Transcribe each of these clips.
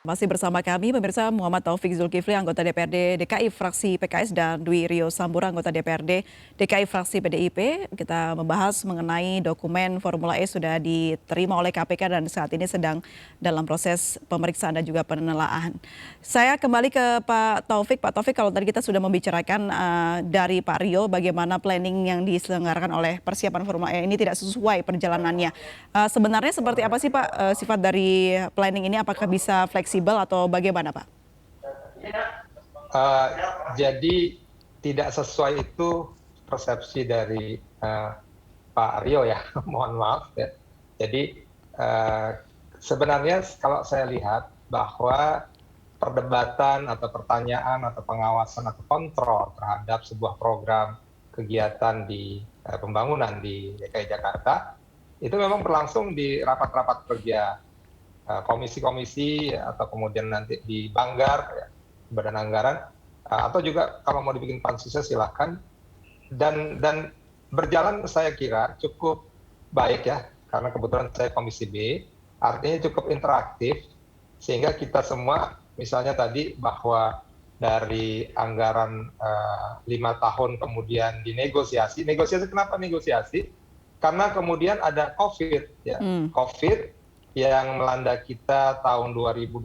Masih bersama kami, pemirsa Muhammad Taufik Zulkifli, anggota DPRD DKI fraksi PKS, dan Dwi Rio Sambura, anggota DPRD DKI fraksi PDIP. Kita membahas mengenai dokumen Formula E sudah diterima oleh KPK dan saat ini sedang dalam proses pemeriksaan dan juga penelaahan. Saya kembali ke Pak Taufik. Pak Taufik, kalau tadi kita sudah membicarakan dari Pak Rio bagaimana planning yang diselenggarakan oleh persiapan Formula E ini tidak sesuai perjalanannya. Sebenarnya seperti apa sih Pak sifat dari planning ini? Apakah bisa fleksibel atau bagaimana Pak? Jadi tidak sesuai itu persepsi dari Pak Rio ya, mohon maaf ya. Jadi sebenarnya kalau saya lihat bahwa perdebatan atau pertanyaan atau pengawasan atau kontrol terhadap sebuah program kegiatan di pembangunan di DKI Jakarta itu memang berlangsung di rapat-rapat kerja komisi-komisi atau kemudian nanti di Banggar, ya, Badan Anggaran, atau juga kalau mau dibikin pansusnya silahkan. Dan berjalan saya kira cukup baik ya, karena kebetulan saya Komisi B, artinya cukup interaktif, sehingga kita semua, misalnya tadi bahwa dari anggaran 5 tahun kemudian dinegosiasi. Negosiasi kenapa negosiasi? Karena kemudian ada COVID, ya, COVID yang melanda kita tahun 2020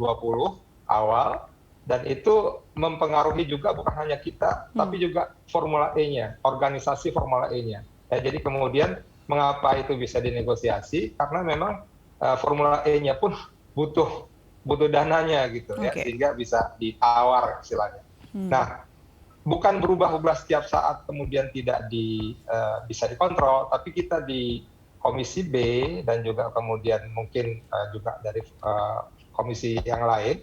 awal, dan itu mempengaruhi juga bukan hanya kita, tapi juga Formula E-nya, organisasi Formula E-nya. Ya, jadi kemudian mengapa itu bisa dinegosiasi? Karena memang Formula E-nya pun butuh dananya gitu ya, sehingga bisa ditawar istilahnya. Nah, bukan berubah-ubah setiap saat kemudian tidak bisa dikontrol, tapi kita di Komisi B dan juga kemudian mungkin juga dari komisi yang lain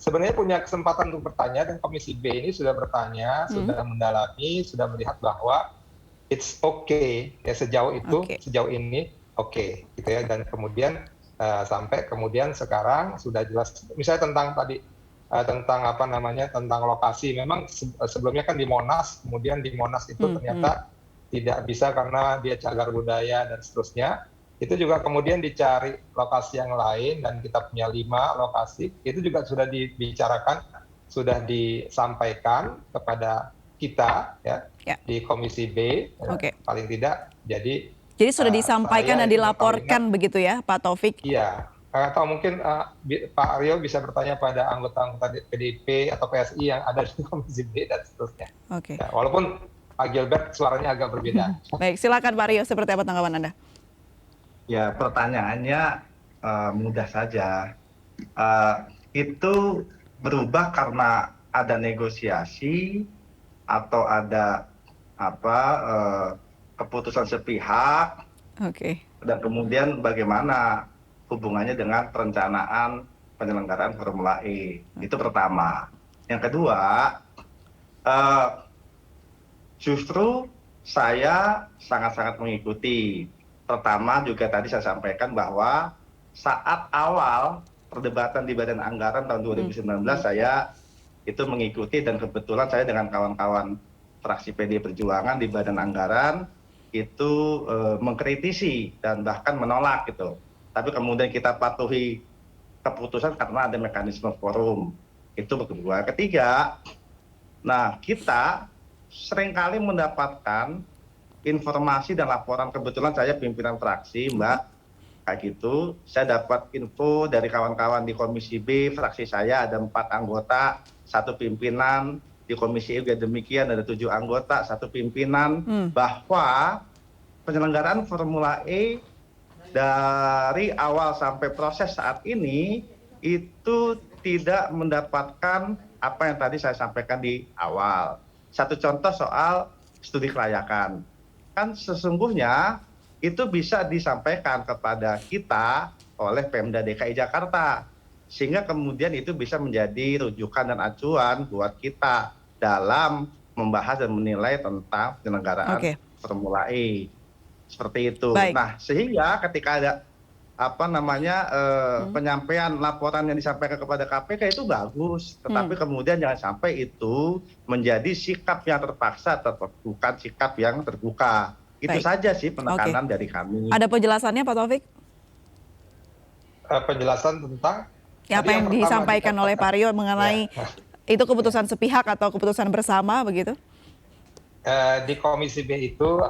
sebenarnya punya kesempatan untuk bertanya, dan Komisi B ini sudah bertanya, sudah mendalami, sudah melihat bahwa it's okay ya, sejauh itu, sejauh ini oke, gitu ya. Dan kemudian sampai kemudian sekarang sudah jelas, misalnya tentang tadi tentang apa namanya, tentang lokasi. Memang sebelumnya kan di Monas, kemudian di Monas itu ternyata tidak bisa karena dia cagar budaya dan seterusnya. Itu juga kemudian dicari lokasi yang lain, dan kita punya 5 lokasi. Itu juga sudah dibicarakan, sudah disampaikan kepada kita ya, di Komisi B, paling tidak. Jadi sudah disampaikan dan dilaporkan begitu ya Pak Taufik? Iya, atau mungkin Pak Rio bisa bertanya pada anggota-anggota PDIP atau PSI yang ada di Komisi B dan seterusnya. Ya, walaupun Pak Gilbert suaranya agak berbeda. Baik, silakan Pak Rio, seperti apa tanggapan Anda? Ya, pertanyaannya mudah saja. Itu berubah karena ada negosiasi atau ada keputusan sepihak, dan kemudian bagaimana hubungannya dengan perencanaan penyelenggaraan Formula E. Itu pertama. Yang kedua, justru saya sangat-sangat mengikuti. Pertama juga tadi saya sampaikan bahwa saat awal perdebatan di Badan Anggaran tahun 2019 saya itu mengikuti, dan kebetulan saya dengan kawan-kawan fraksi PD Perjuangan di Badan Anggaran itu mengkritisi dan bahkan menolak gitu. Tapi kemudian kita patuhi keputusan karena ada mekanisme forum. Itu kedua. Ketiga, nah kita seringkali mendapatkan informasi dan laporan, kebetulan saya pimpinan fraksi Mbak, kayak gitu, saya dapat info dari kawan-kawan di Komisi B, fraksi saya ada 4 anggota, 1 pimpinan, di Komisi E juga demikian, ada 7 anggota, 1 pimpinan, bahwa penyelenggaraan Formula E dari awal sampai proses saat ini itu tidak mendapatkan apa yang tadi saya sampaikan di awal. Satu contoh soal studi kelayakan. Kan sesungguhnya itu bisa disampaikan kepada kita oleh Pemda DKI Jakarta. Sehingga kemudian itu bisa menjadi rujukan dan acuan buat kita dalam membahas dan menilai tentang penyelenggaraan Formula E. Seperti itu. Nah, sehingga ketika ada penyampaian laporan yang disampaikan kepada KPK itu bagus, tetapi kemudian jangan sampai itu menjadi sikap yang terpaksa atau bukan sikap yang terbuka. Itu saja sih penekanan dari kami. Ada penjelasannya Pak Taufik? Penjelasan tentang Ya, apa Jadi yang yang pertama disampaikan oleh dikatakan, Pak Rio ya, mengenai itu keputusan sepihak atau keputusan bersama begitu? di Komisi B itu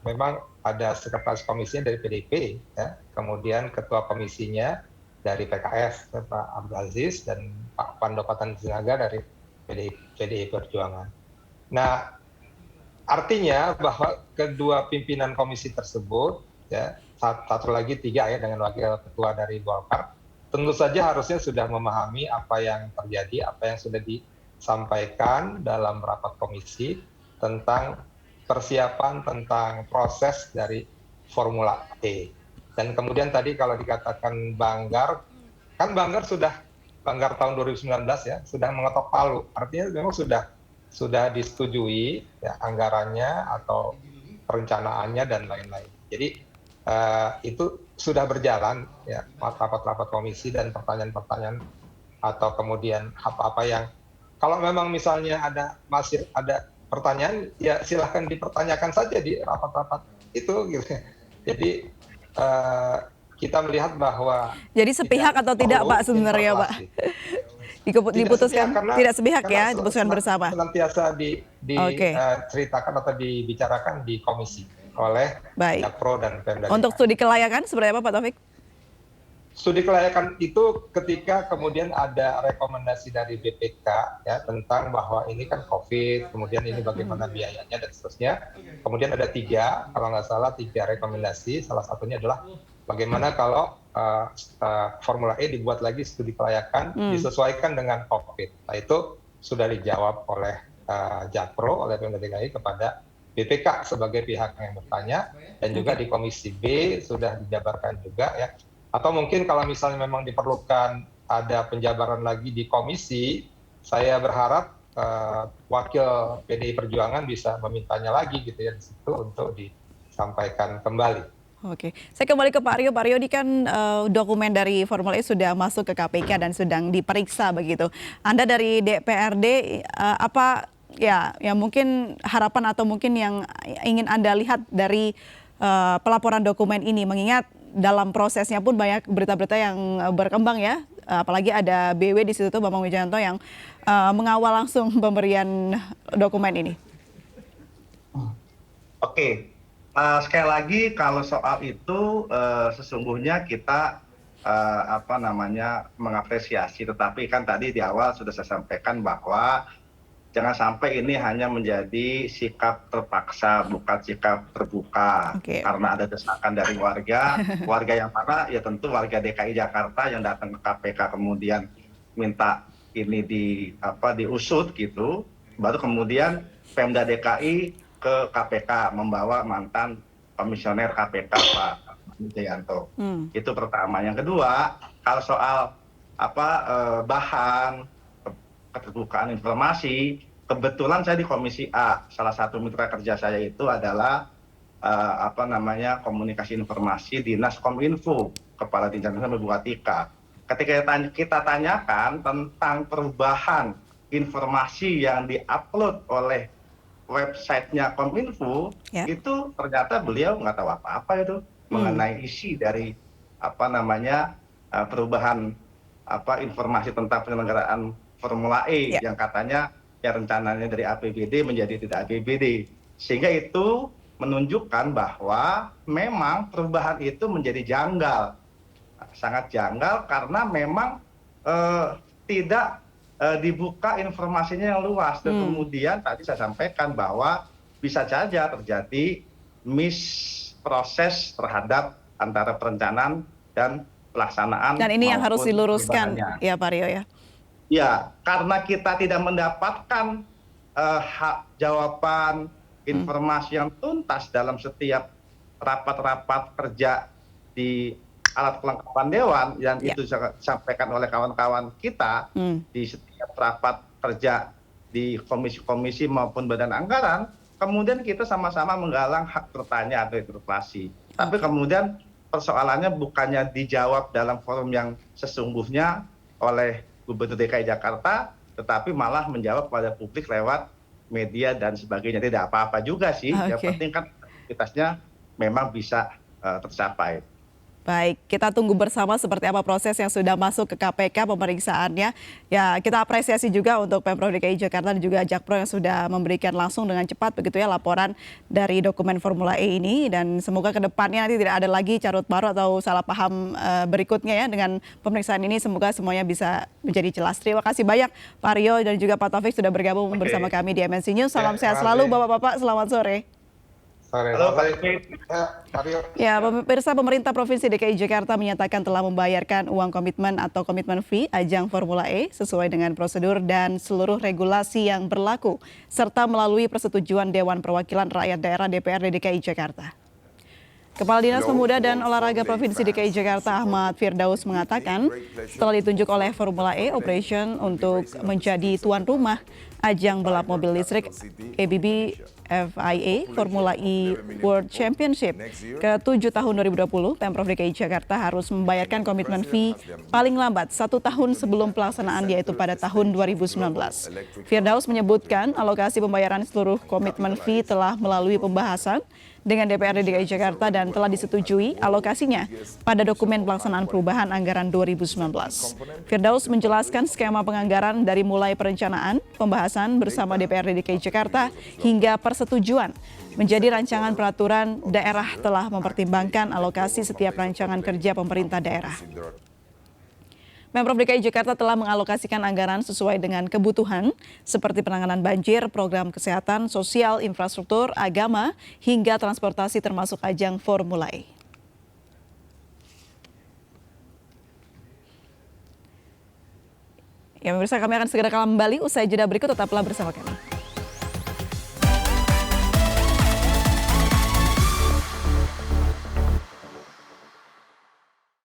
memang ada sekretaris komisinya dari PDIP, ya, kemudian ketua komisinya dari PKS, Pak Abdul Aziz, dan Pak Pandoko Sinaga dari PDI Perjuangan. Nah, artinya bahwa kedua pimpinan komisi tersebut, ya, satu lagi tiga ya dengan wakil ketua dari Golkar, tentu saja harusnya sudah memahami apa yang terjadi, apa yang sudah disampaikan dalam rapat komisi tentang persiapan tentang proses dari Formula E. Dan kemudian tadi kalau dikatakan Banggar, kan Banggar tahun 2019 ya, sudah mengetok palu. Artinya memang sudah disetujui ya, anggarannya atau perencanaannya dan lain-lain. Jadi itu sudah berjalan ya, rapat-rapat komisi dan pertanyaan-pertanyaan atau kemudian apa-apa yang kalau memang misalnya masih ada pertanyaan, ya silahkan dipertanyakan saja di rapat-rapat itu gitu. Jadi kita melihat bahwa Jadi sepihak atau tidak Pak sebenarnya Pak? Diputuskan tidak sepihak ya, diputuskan bersama. Senantiasa Oke. diceritakan atau dibicarakan di komisi oleh Baik. Jakpro dan Pemda DKI. Untuk studi kelayakan seperti apa Pak Taufik? Studi kelayakan itu ketika kemudian ada rekomendasi dari BPK ya tentang bahwa ini kan COVID, kemudian ini bagaimana biayanya dan seterusnya. Kemudian ada kalau nggak salah tiga rekomendasi. Salah satunya adalah bagaimana kalau Formula E dibuat lagi studi kelayakan disesuaikan dengan COVID. Nah itu sudah dijawab oleh Jakpro, oleh Pemda DKI kepada BPK sebagai pihak yang bertanya, dan juga di Komisi B sudah dijabarkan juga ya. Atau mungkin kalau misalnya memang diperlukan ada penjabaran lagi di komisi, saya berharap wakil PDI Perjuangan bisa memintanya lagi gitu ya di situ untuk disampaikan kembali. Oke, saya kembali ke Pak Rio. Pak Rio, ini kan dokumen dari Formula E sudah masuk ke KPK dan sedang diperiksa begitu. Anda dari DPRD apa ya mungkin harapan atau mungkin yang ingin Anda lihat dari pelaporan dokumen ini, mengingat dalam prosesnya pun banyak berita-berita yang berkembang ya, apalagi ada BW di situ, Bambang Wijayanto, yang mengawal langsung pemberian dokumen ini. Oke, sekali lagi kalau soal itu sesungguhnya kita mengapresiasi, tetapi kan tadi di awal sudah saya sampaikan bahwa jangan sampai ini hanya menjadi sikap terpaksa, bukan sikap terbuka. Karena ada desakan dari warga yang mana ya tentu warga DKI Jakarta yang datang ke KPK kemudian minta ini diusut gitu, baru kemudian Pemda DKI ke KPK membawa mantan komisioner KPK Pak Wijayanto. Itu pertama. Yang kedua, kalau soal bahan keterbukaan informasi, kebetulan saya di Komisi A, salah satu mitra kerja saya itu adalah komunikasi informasi Dinas Kominfo, Kepala Dinas Buatika. Ketika kita tanyakan tentang perubahan informasi yang diupload oleh websitenya Kominfo, itu ternyata beliau nggak tahu apa-apa itu mengenai isi dari perubahan informasi tentang penyelenggaraan Formula E yang katanya ya rencananya dari APBD menjadi tidak APBD, sehingga itu menunjukkan bahwa memang perubahan itu menjadi janggal, sangat janggal karena memang tidak dibuka informasinya yang luas. Dan kemudian tadi saya sampaikan bahwa bisa saja terjadi misproses terhadap antara perencanaan dan pelaksanaan. Dan ini yang harus diluruskan ya Pak Rio ya. Ya, karena kita tidak mendapatkan jawaban informasi yang tuntas dalam setiap rapat-rapat kerja di alat kelengkapan Dewan yang itu disampaikan oleh kawan-kawan kita di setiap rapat kerja di komisi-komisi maupun badan anggaran, kemudian kita sama-sama menggalang hak bertanya atau interpelasi. Tapi kemudian persoalannya bukannya dijawab dalam forum yang sesungguhnya oleh Gubernur DKI Jakarta, tetapi malah menjawab pada publik lewat media dan sebagainya. Tidak apa-apa juga sih, yang penting kan aktivitasnya memang bisa tercapai. Baik, kita tunggu bersama seperti apa proses yang sudah masuk ke KPK pemeriksaannya. Ya, kita apresiasi juga untuk Pemprov DKI Jakarta dan juga Jakpro yang sudah memberikan langsung dengan cepat begitu ya laporan dari dokumen Formula E ini, dan semoga ke depannya nanti tidak ada lagi carut marut atau salah paham berikutnya ya dengan pemeriksaan ini. Semoga semuanya bisa menjadi jelas. Terima kasih banyak Pak Rio dan juga Pak Taufik sudah bergabung bersama kami di MNC News. Salam sehat selalu Bapak-bapak, selamat sore. Halo, Ya, pemirsa, pemerintah Provinsi DKI Jakarta menyatakan telah membayarkan uang komitmen atau komitmen fee ajang Formula E sesuai dengan prosedur dan seluruh regulasi yang berlaku, serta melalui persetujuan Dewan Perwakilan Rakyat Daerah DPRD DKI Jakarta. Kepala Dinas Pemuda dan Olahraga Provinsi DKI Jakarta Ahmad Firdaus mengatakan setelah ditunjuk oleh Formula E Operation untuk menjadi tuan rumah ajang balap mobil listrik ABB FIA Formula E World Championship ke-7 tahun 2020, Pemprov DKI Jakarta harus membayarkan komitmen fee paling lambat 1 tahun sebelum pelaksanaan, yaitu pada tahun 2019. Firdaus menyebutkan alokasi pembayaran seluruh komitmen fee telah melalui pembahasan dengan DPRD DKI Jakarta dan telah disetujui alokasinya pada dokumen pelaksanaan perubahan anggaran 2019. Firdaus menjelaskan skema penganggaran dari mulai perencanaan, pembahasan bersama DPRD DKI Jakarta hingga persetujuan menjadi rancangan peraturan daerah telah mempertimbangkan alokasi setiap rancangan kerja pemerintah daerah. Pemprov DKI Jakarta telah mengalokasikan anggaran sesuai dengan kebutuhan seperti penanganan banjir, program kesehatan, sosial, infrastruktur, agama, hingga transportasi termasuk ajang Formula E. Ya, pemirsa, kami akan segera kembali usai jeda berikut, tetaplah bersama kami.